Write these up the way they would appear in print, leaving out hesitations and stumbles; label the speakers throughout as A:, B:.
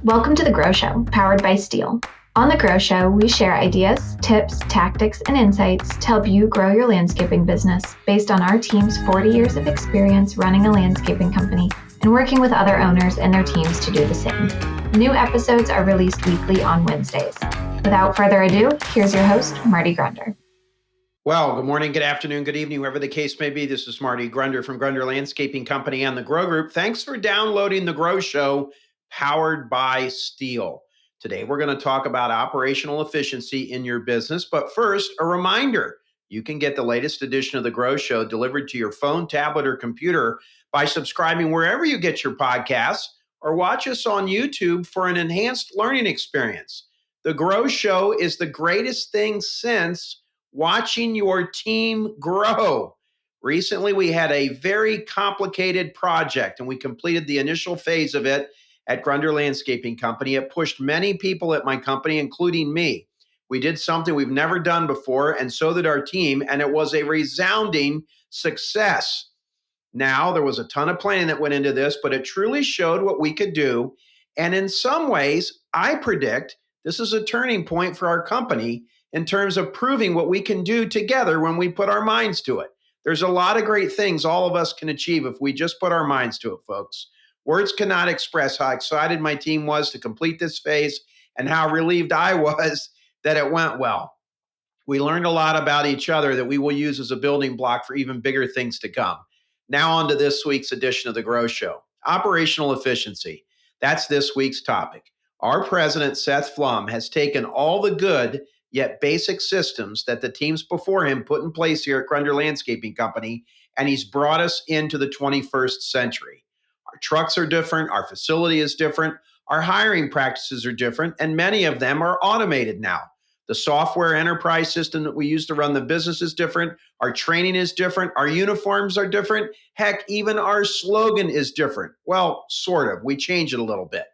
A: Welcome to The Grow Show, powered by Steel. On The Grow Show, we share ideas, tips, tactics, and insights to help you grow your landscaping business based on our team's 40 years of experience running a landscaping company and working with other owners and their teams to do the same. New episodes are released weekly on Wednesdays. Without further ado, here's your host, Marty Grunder.
B: Well, good morning, good afternoon, good evening, whoever the case may be. This is Marty Grunder from Grunder Landscaping Company and the Grow Group. Thanks for downloading The Grow Show, powered by Steel. Today, we're going to talk about operational efficiency in your business. But first, a reminder, you can get the latest edition of The Grow Show delivered to your phone, tablet, or computer by subscribing wherever you get your podcasts or watch us on YouTube for an enhanced learning experience. The Grow Show is the greatest thing since watching your team grow. Recently, we had a very complicated project and we completed the initial phase of it at Grunder Landscaping Company. It pushed many people at my company, including me. We did something we've never done before, and so did our team, and it was a resounding success. Now, there was a ton of planning that went into this, but it truly showed what we could do. And in some ways, I predict this is a turning point for our company in terms of proving what we can do together when we put our minds to it. There's a lot of great things all of us can achieve if we just put our minds to it, folks. Words cannot express how excited my team was to complete this phase and how relieved I was that it went well. We learned a lot about each other that we will use as a building block for even bigger things to come. Now on to this week's edition of The Grow Show. Operational efficiency. That's this week's topic. Our President Seth Pflum has taken all the good yet basic systems that the teams before him put in place here at Grunder Landscaping Company, and he's brought us into the 21st century. Our trucks are different, our facility is different, our hiring practices are different, and many of them are automated now. The software enterprise system that we use to run the business is different, our training is different, our uniforms are different, heck, even our slogan is different. Well, sort of, we change it a little bit.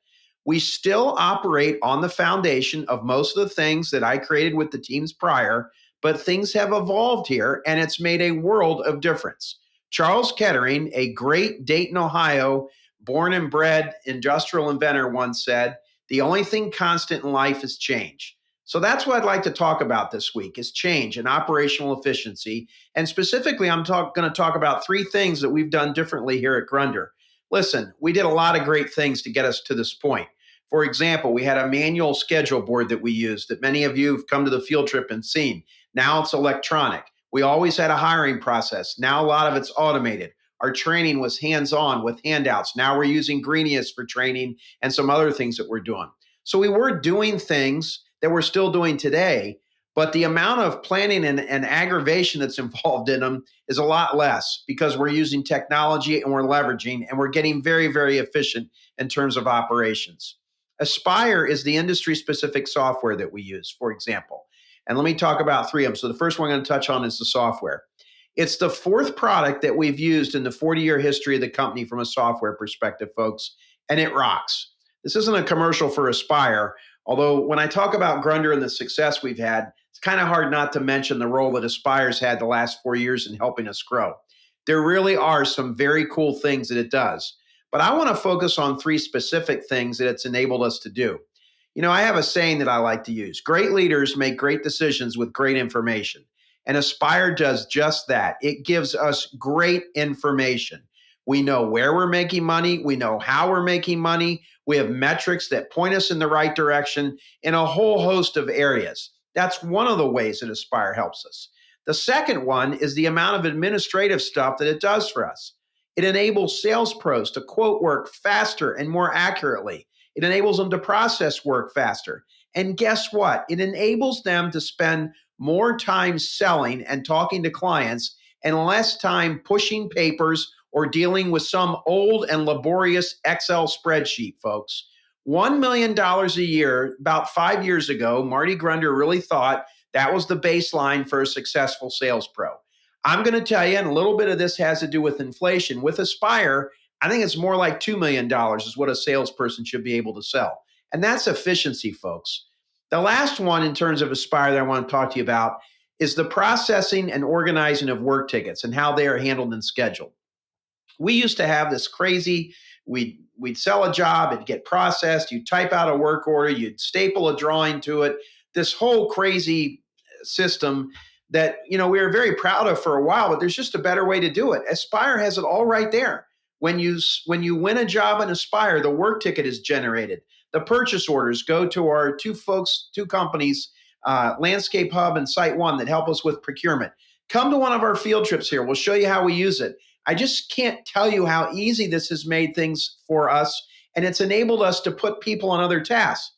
B: We still operate on the foundation of most of the things that I created with the teams prior, but things have evolved here, and it's made a world of difference. Charles Kettering, a great Dayton, Ohio, born and bred industrial inventor, once said, "The only thing constant in life is change." So that's what I'd like to talk about this week is change and operational efficiency. And specifically, I'm going to talk about three things that we've done differently here at Grunder. Listen, we did a lot of great things to get us to this point. For example, we had a manual schedule board that we used that many of you have come to the field trip and seen. Now it's electronic. We always had a hiring process. Now a lot of it's automated. Our training was hands-on with handouts. Now we're using Greenius for training and some other things that we're doing. So we were doing things that we're still doing today, but the amount of planning and aggravation that's involved in them is a lot less because we're using technology and we're leveraging and we're getting very, very efficient in terms of operations. Aspire is the industry-specific software that we use, for example. And let me talk about three of them. So the first one I'm going to touch on is the software. It's the fourth product that we've used in the 40-year history of the company from a software perspective, folks, and it rocks. This isn't a commercial for Aspire, although when I talk about Grunder and the success we've had, it's kind of hard not to mention the role that Aspire's had the last 4 years in helping us grow. There really are some very cool things that it does, but I want to focus on three specific things that it's enabled us to do. You know, I have a saying that I like to use. Great leaders make great decisions with great information. And Aspire does just that. It gives us great information. We know where we're making money. We know how we're making money. We have metrics that point us in the right direction in a whole host of areas. That's one of the ways that Aspire helps us. The second one is the amount of administrative stuff that it does for us. It enables sales pros to quote work faster and more accurately. It enables them to process work faster. And guess what? It enables them to spend more time selling and talking to clients and less time pushing papers or dealing with some old and laborious Excel spreadsheet, folks. $1 million a year, about 5 years ago, Marty Grunder really thought that was the baseline for a successful sales pro. I'm going to tell you, and a little bit of this has to do with inflation. With Aspire, I think it's more like $2 million is what a salesperson should be able to sell. And that's efficiency, folks. The last one in terms of Aspire that I want to talk to you about is the processing and organizing of work tickets and how they are handled and scheduled. We used to have this crazy, we we'd sell a job, it'd get processed, you'd type out a work order, you'd staple a drawing to it, this whole crazy system that we were very proud of for a while, but there's just a better way to do it. Aspire has it all right there. When you win a job in Aspire, the work ticket is generated. The purchase orders go to our two companies, Landscape Hub and Site One, that help us with procurement. Come to one of our field trips here. We'll show you how we use it. I just can't tell you how easy this has made things for us, and it's enabled us to put people on other tasks.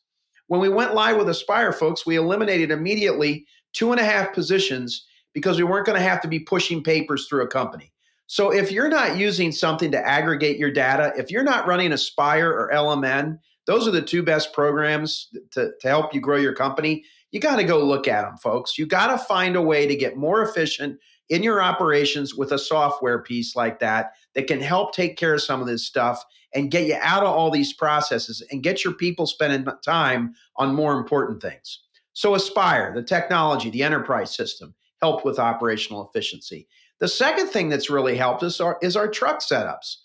B: When we went live with Aspire, folks, we eliminated immediately 2.5 positions because we weren't going to have to be pushing papers through a company. So if you're not using something to aggregate your data, if you're not running Aspire or LMN, those are the two best programs to help you grow your company. You got to go look at them, folks. You got to find a way to get more efficient in your operations with a software piece like that can help take care of some of this stuff and get you out of all these processes and get your people spending time on more important things. So Aspire, the technology, the enterprise system, helped with operational efficiency. The second thing that's really helped us is our truck setups.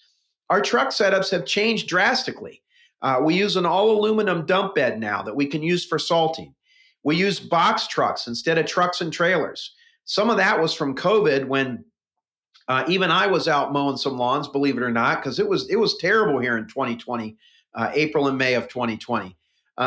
B: Our truck setups have changed drastically. We use an all aluminum dump bed now that we can use for salting. We use box trucks instead of trucks and trailers. Some of that was from COVID when even I was out mowing some lawns, believe it or not, because it was terrible here in 2020, April and May of 2020.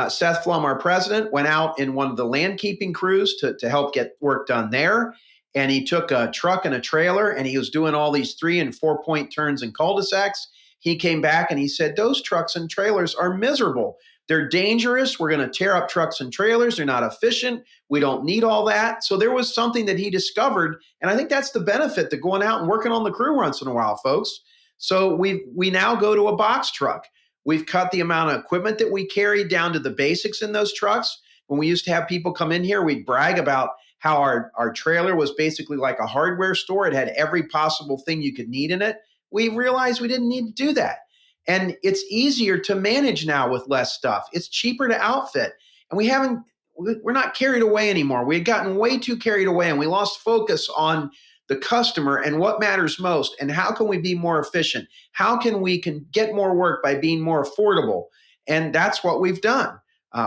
B: Seth Pflum, our president, went out in one of the land keeping crews to help get work done there. And he took a truck and a trailer and he was doing all these 3 and 4 point turns and cul-de-sacs. He came back and he said, those trucks and trailers are miserable. They're dangerous. We're going to tear up trucks and trailers. They're not efficient. We don't need all that. So there was something that he discovered. And I think that's the benefit to going out and working on the crew once in a while, folks. So we now go to a box truck. We've cut the amount of equipment that we carry down to the basics in those trucks. When we used to have people come in here, we'd brag about how our trailer was basically like a hardware store. It had every possible thing you could need in it. We realized we didn't need to do that. And it's easier to manage now with less stuff. It's cheaper to outfit. And we're not carried away anymore. We had gotten way too carried away and we lost focus on the customer and what matters most. And how can we be more efficient? How can we get more work by being more affordable? And that's what we've done.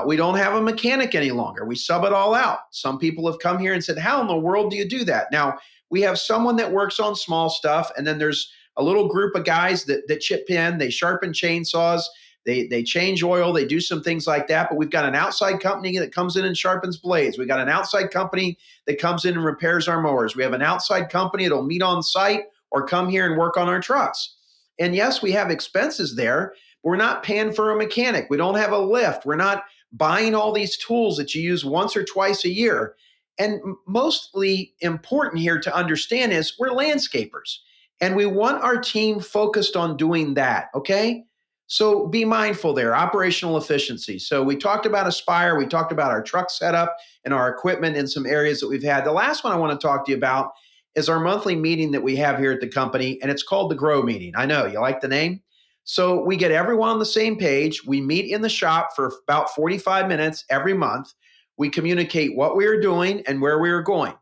B: We don't have a mechanic any longer. We sub it all out. Some people have come here and said, how in the world do you do that? Now, we have someone that works on small stuff, and then there's a little group of guys that chip in, they sharpen chainsaws, they change oil, they do some things like that. But we've got an outside company that comes in and sharpens blades. We've got an outside company that comes in and repairs our mowers. We have an outside company that'll meet on site or come here and work on our trucks. And yes, we have expenses there. We're not paying for a mechanic. We don't have a lift. We're not buying all these tools that you use once or twice a year. And mostly important here to understand is we're landscapers. And we want our team focused on doing that, okay? So be mindful there, operational efficiency. So we talked about Aspire, we talked about our truck setup and our equipment in some areas that we've had. The last one I want to talk to you about is our monthly meeting that we have here at the company, and it's called the Grow Meeting. I know, you like the name? So we get everyone on the same page. We meet in the shop for about 45 minutes every month. We communicate what we are doing and where we are going.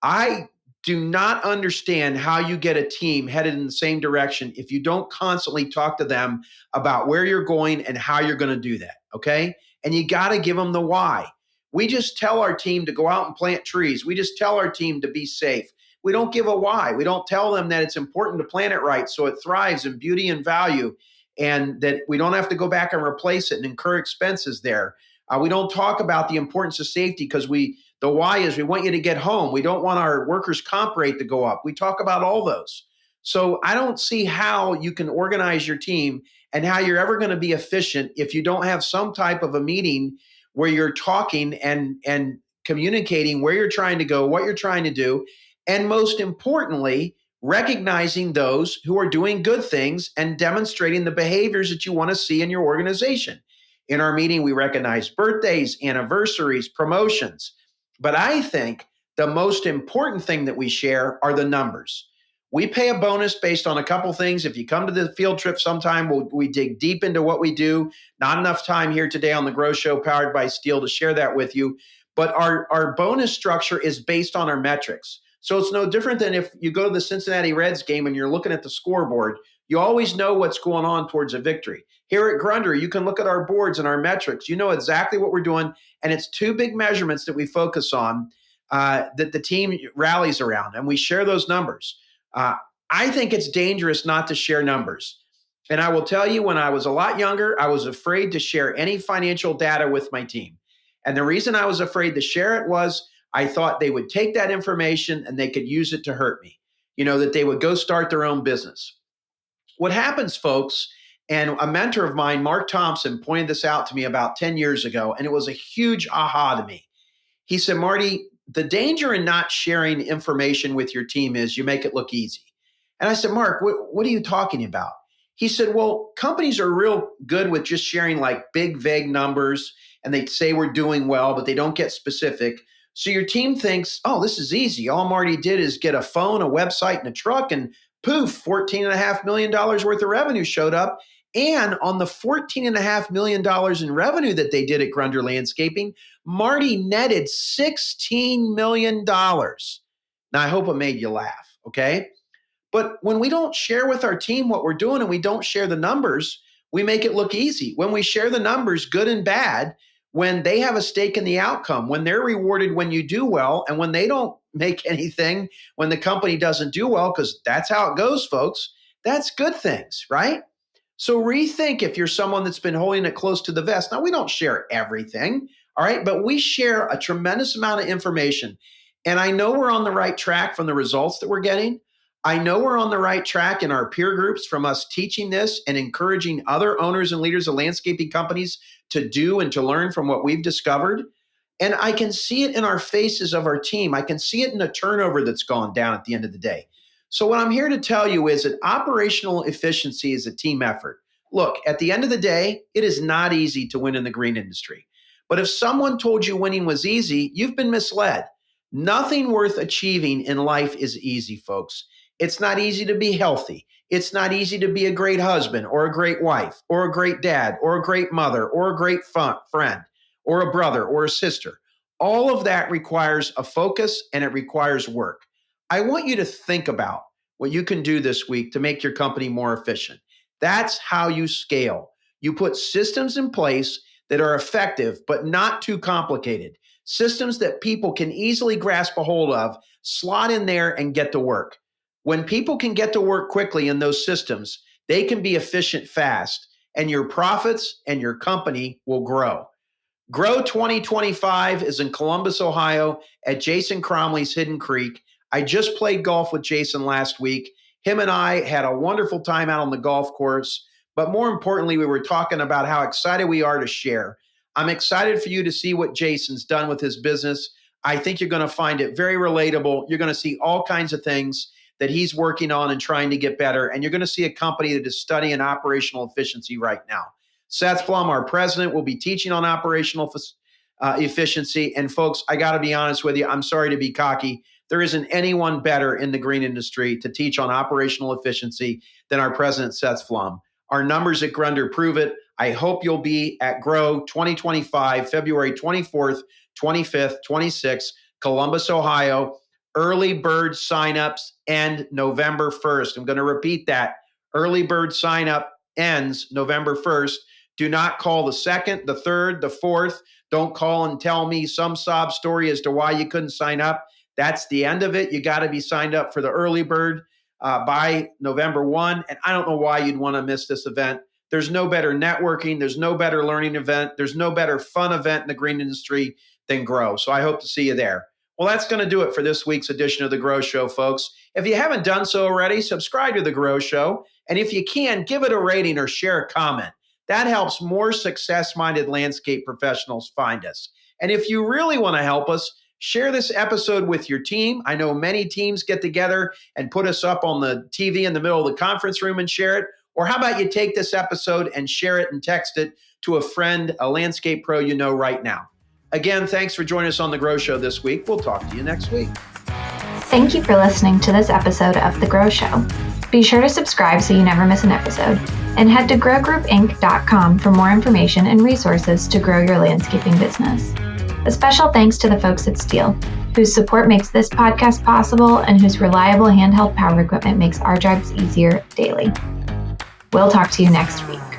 B: I do not understand how you get a team headed in the same direction if you don't constantly talk to them about where you're going and how you're going to do that, okay? And you got to give them the why. We just tell our team to go out and plant trees. We just tell our team to be safe. We don't give a why. We don't tell them that it's important to plant it right so it thrives in beauty and value and that we don't have to go back and replace it and incur expenses there. We don't talk about the importance of safety because the why is we want you to get home. We don't want our workers' comp rate to go up. We talk about all those. So I don't see how you can organize your team and how you're ever going to be efficient if you don't have some type of a meeting where you're talking and communicating where you're trying to go, what you're trying to do, and most importantly, recognizing those who are doing good things and demonstrating the behaviors that you want to see in your organization. In our meeting, we recognize birthdays, anniversaries, promotions. But I think the most important thing that we share are the numbers. We pay a bonus based on a couple things. If you come to the field trip sometime, we dig deep into what we do. Not enough time here today on the Grow Show powered by Steel to share that with you. But our bonus structure is based on our metrics. So it's no different than if you go to the Cincinnati Reds game and you're looking at the scoreboard. You always know what's going on towards a victory. Here at Grunder, you can look at our boards and our metrics. You know exactly what we're doing, and it's two big measurements that we focus on that the team rallies around, and we share those numbers. I think it's dangerous not to share numbers. And I will tell you, when I was a lot younger, I was afraid to share any financial data with my team. And the reason I was afraid to share it was I thought they would take that information and they could use it to hurt me, that they would go start their own business. What happens, folks, and a mentor of mine, Mark Thompson, pointed this out to me about 10 years ago, and it was a huge aha to me. He said, Marty, the danger in not sharing information with your team is you make it look easy. And I said, Mark, what are you talking about? He said, well, companies are real good with just sharing like big, vague numbers, and they say we're doing well, but they don't get specific. So your team thinks, oh, this is easy. All Marty did is get a phone, a website, and a truck, and poof, $14.5 million worth of revenue showed up. And on the $14.5 million in revenue that they did at Grunder Landscaping, Marty netted $16 million. Now, I hope it made you laugh, okay? But when we don't share with our team what we're doing and we don't share the numbers, we make it look easy. When we share the numbers, good and bad, when they have a stake in the outcome, when they're rewarded when you do well, and when they don't make anything when the company doesn't do well, because that's how it goes, folks, that's good things, right? So rethink if you're someone that's been holding it close to the vest. Now, we don't share everything, all right, but we share a tremendous amount of information. And I know we're on the right track from the results that we're getting. I know we're on the right track in our peer groups from us teaching this and encouraging other owners and leaders of landscaping companies to do and to learn from what we've discovered. And I can see it in our faces of our team. I can see it in the turnover that's gone down at the end of the day. So what I'm here to tell you is that operational efficiency is a team effort. Look, at the end of the day, it is not easy to win in the green industry. But if someone told you winning was easy, you've been misled. Nothing worth achieving in life is easy, folks. It's not easy to be healthy. It's not easy to be a great husband or a great wife or a great dad or a great mother or a great friend or a brother or a sister. All of that requires a focus and it requires work. I want you to think about what you can do this week to make your company more efficient. That's how you scale. You put systems in place that are effective but not too complicated. Systems that people can easily grasp a hold of, slot in there and get to work. When people can get to work quickly in those systems, they can be efficient fast, and your profits and your company will grow. Grow 2025 is in Columbus, Ohio at Jason Cromley's Hidden Creek. I just played golf with Jason last week. Him and I had a wonderful time out on the golf course, but more importantly, we were talking about how excited we are to share. I'm excited for you to see what Jason's done with his business. I think you're going to find it very relatable. You're going to see all kinds of things that he's working on and trying to get better. And you're going to see a company that is studying operational efficiency right now. Seth Pflum, our president, will be teaching on operational efficiency. And folks, I got to be honest with you. I'm sorry to be cocky. There isn't anyone better in the green industry to teach on operational efficiency than our president, Seth Pflum. Our numbers at Grunder prove it. I hope you'll be at Grow 2025, February 24th, 25th, 26th, Columbus, Ohio. Early bird signups end November 1st. I'm going to repeat that. Early bird signup ends November 1st. Do not call the 2nd, the 3rd, the 4th. Don't call and tell me some sob story as to why you couldn't sign up. That's the end of it. You got to be signed up for the early bird by November 1. And I don't know why you'd want to miss this event. There's no better networking. There's no better learning event. There's no better fun event in the green industry than Grow. So I hope to see you there. Well, that's going to do it for this week's edition of The Grow Show, folks. If you haven't done so already, subscribe to The Grow Show. And if you can, give it a rating or share a comment. That helps more success-minded landscape professionals find us. And if you really want to help us, share this episode with your team. I know many teams get together and put us up on the TV in the middle of the conference room and share it. Or how about you take this episode and share it and text it to a friend, a landscape pro you know right now. Again, thanks for joining us on The Grow Show this week. We'll talk to you next week.
A: Thank you for listening to this episode of The Grow Show. Be sure to subscribe so you never miss an episode. And head to growgroupinc.com for more information and resources to grow your landscaping business. A special thanks to the folks at Stihl, whose support makes this podcast possible and whose reliable handheld power equipment makes our jobs easier daily. We'll talk to you next week.